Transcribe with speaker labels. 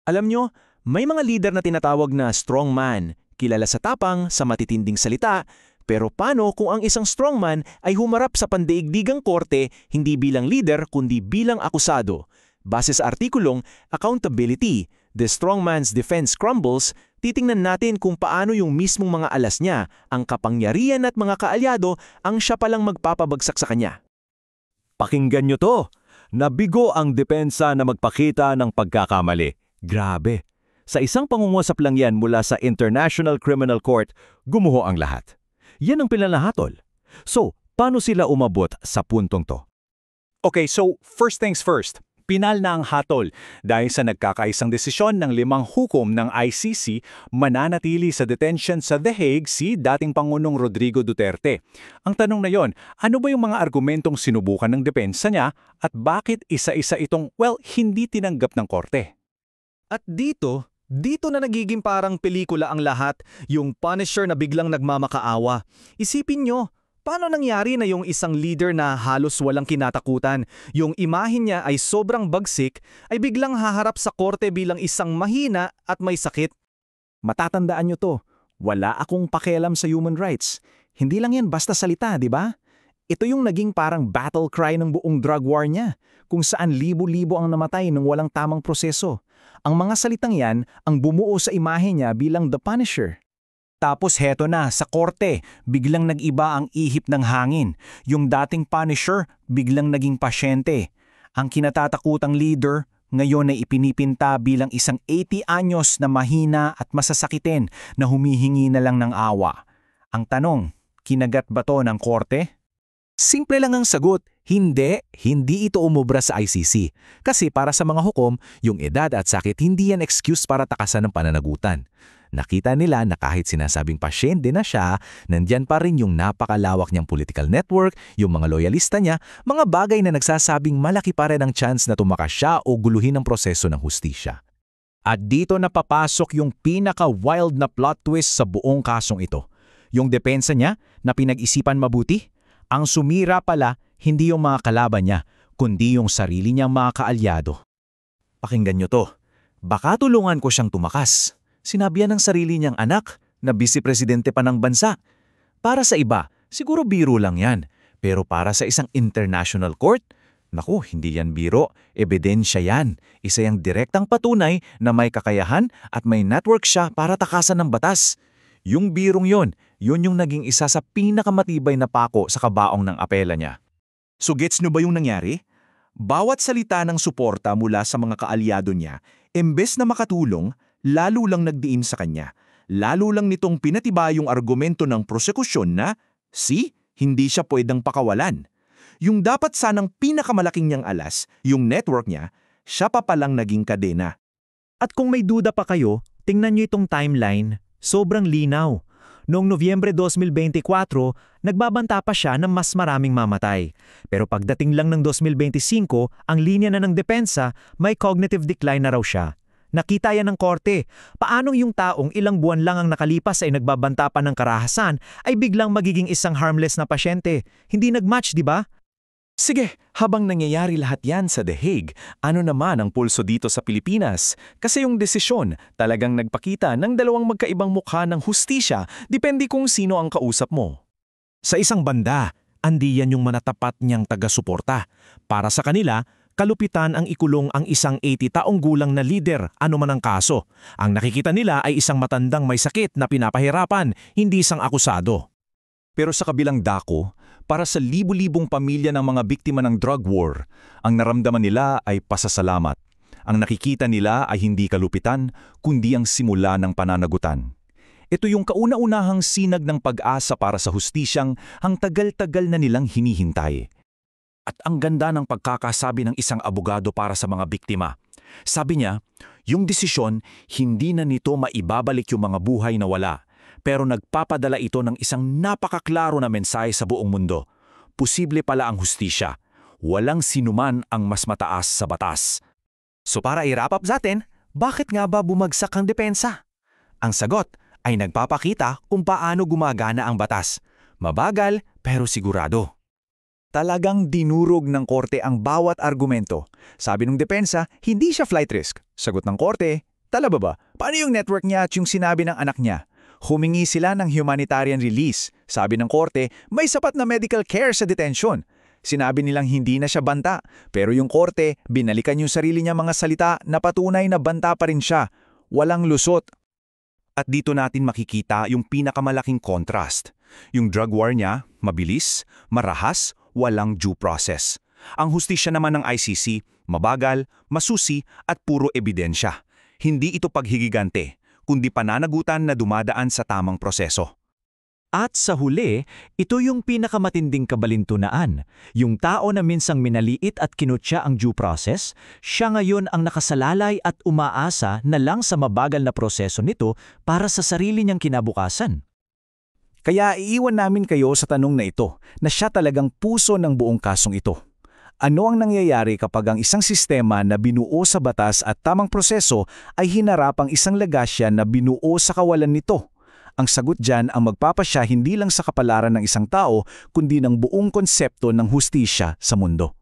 Speaker 1: Alam nyo, may mga leader na tinatawag na strongman, kilala sa tapang, sa matitinding salita, pero paano kung ang isang strongman ay humarap sa pandaigdigang korte hindi bilang leader kundi bilang akusado? Base sa artikulong Accountability, The Strongman's Defense Crumbles, titingnan natin kung paano yung mismong mga alas niya, ang kapangyarihan at mga kaalyado ang siya palang magpapabagsak sa kanya.
Speaker 2: Pakinggan nyo to! Nabigo ang depensa na magpakita ng pagkakamali. Grabe! Sa isang pangungusap lang yan mula sa International Criminal Court, gumuho ang lahat. Yan ang pinalahatol. So, paano sila umabot sa puntong to?
Speaker 3: Okay, so first things first. Pinal na ang hatol dahil sa nagkakaisang desisyon ng 5 hukom ng ICC mananatili sa detention sa The Hague si dating Pangulong Rodrigo Duterte. Ang tanong na yon, ano ba yung mga argumentong sinubukan ng depensa niya at bakit isa-isa itong, hindi tinanggap ng korte?
Speaker 4: At dito na nagiging parang pelikula ang lahat, yung Punisher na biglang nagmamakaawa. Isipin nyo, paano nangyari na yung isang leader na halos walang kinatakutan, yung imahe niya ay sobrang bagsik, ay biglang haharap sa korte bilang isang mahina at may sakit?
Speaker 2: Matatandaan nyo to, wala akong pakialam sa human rights. Hindi lang yan basta salita, di ba? Ito yung naging parang battle cry ng buong drug war niya, kung saan libo-libo ang namatay ng walang tamang proseso. Ang mga salitang yan ang bumuo sa imahe niya bilang The Punisher. Tapos heto na, sa korte, biglang nag-iba ang ihip ng hangin. Yung dating Punisher, biglang naging pasyente. Ang kinatatakutang leader, ngayon ay ipinipinta bilang isang 80 anyos na mahina at masasakitin na humihingi na lang ng awa. Ang tanong, kinagat ba to ng korte? Simple lang ang sagot, hindi ito umubra sa ICC. Kasi para sa mga hukom, yung edad at sakit hindi yan excuse para takasan ng pananagutan. Nakita nila na kahit sinasabing pasyente na siya, nandyan pa rin yung napakalawak niyang political network, yung mga loyalista niya, mga bagay na nagsasabing malaki pa rin ang chance na tumakas siya o guluhin ang proseso ng hustisya. At dito napapasok yung pinaka-wild na plot twist sa buong kasong ito. Yung depensa niya na pinag-isipan mabuti, ang sumira pala hindi yung mga kalaban niya, kundi yung sarili niyang mga kaalyado. Pakinggan niyo to. Baka tulungan ko siyang tumakas. Sinabi yan ng sarili niyang anak na vice-presidente pa ng bansa. Para sa iba, siguro biro lang yan. Pero para sa isang international court, naku, hindi yan biro. Ebidensya yan. Isa yung direktang patunay na may kakayahan at may network siya para takasan ng batas. Yung birong yun yung naging isa sa pinakamatibay na pako sa kabaong ng apela niya. So gets nyo ba yung nangyari? Bawat salita ng suporta mula sa mga kaalyado niya, embes na makatulong, lalo lang nagdiin sa kanya. Lalo lang nitong pinatiba yung argumento ng prosekusyon na, hindi siya pwedeng pakawalan. Yung dapat sanang pinakamalaking niyang alas, yung network niya, siya pa palang naging kadena.
Speaker 4: At kung may duda pa kayo, tingnan nyo itong timeline, sobrang linaw. Noong Nobyembre 2024, nagbabanta pa siya ng mas maraming mamatay. Pero pagdating lang ng 2025, ang linya na ng depensa, may cognitive decline na raw siya. Nakita yan ng korte. Paanong yung taong ilang buwan lang ang nakalipas ay nagbabanta pa ng karahasan ay biglang magiging isang harmless na pasyente? Hindi nagmatch, di ba?
Speaker 2: Sige, habang nangyayari lahat yan sa The Hague, ano naman ang pulso dito sa Pilipinas? Kasi yung desisyon talagang nagpakita ng dalawang magkaibang mukha ng hustisya, depende kung sino ang kausap mo. Sa isang banda, andiyan yung manatapat niyang taga-suporta. Para sa kanila, kalupitan ang ikulong ang isang 80 taong gulang na lider, ano man ang kaso. Ang nakikita nila ay isang matandang may sakit na pinapahirapan, hindi isang akusado. Pero sa kabilang dako, para sa libu-libong pamilya ng mga biktima ng drug war, ang naramdaman nila ay pasasalamat. Ang nakikita nila ay hindi kalupitan, kundi ang simula ng pananagutan. Ito yung kauna-unahang sinag ng pag-asa para sa hustisyang ang tagal-tagal na nilang hinihintay. At ang ganda ng pagkakasabi ng isang abogado para sa mga biktima. Sabi niya, yung desisyon, hindi na nito maibabalik yung mga buhay na wala. Pero nagpapadala ito ng isang napakaklaro na mensahe sa buong mundo. Posible pala ang hustisya. Walang sinuman ang mas mataas sa batas. So para i-wrap up natin, bakit nga ba bumagsak ang depensa? Ang sagot ay nagpapakita kung paano gumagana ang batas. Mabagal pero sigurado. Talagang dinurog ng korte ang bawat argumento. Sabi ng depensa, hindi siya flight risk. Sagot ng korte, Tala ba? Paano yung network niya at yung sinabi ng anak niya? Humingi sila ng humanitarian release. Sabi ng korte, may sapat na medical care sa detention. Sinabi nilang hindi na siya banta, pero yung korte, binalikan yung sarili niya mga salita na patunay na banta pa rin siya. Walang lusot.
Speaker 3: At dito natin makikita yung pinakamalaking contrast. Yung drug war niya, mabilis, marahas, walang due process. Ang hustisya naman ng ICC, mabagal, masusi at puro ebidensya. Hindi ito paghigigante, kundi pananagutan na dumadaan sa tamang proseso.
Speaker 4: At sa huli, ito yung pinakamatinding kabalintunaan. Yung tao na minsang minaliit at kinutya ang due process, siya ngayon ang nakasalalay at umaasa na lang sa mabagal na proseso nito para sa sarili niyang kinabukasan.
Speaker 2: Kaya iiwan namin kayo sa tanong na ito, na siya talagang puso ng buong kasong ito. Ano ang nangyayari kapag ang isang sistema na binuo sa batas at tamang proseso ay hinarap ang isang lagasya na binuo sa kawalan nito? Ang sagot dyan ang magpapasya hindi lang sa kapalaran ng isang tao, kundi ng buong konsepto ng hustisya sa mundo.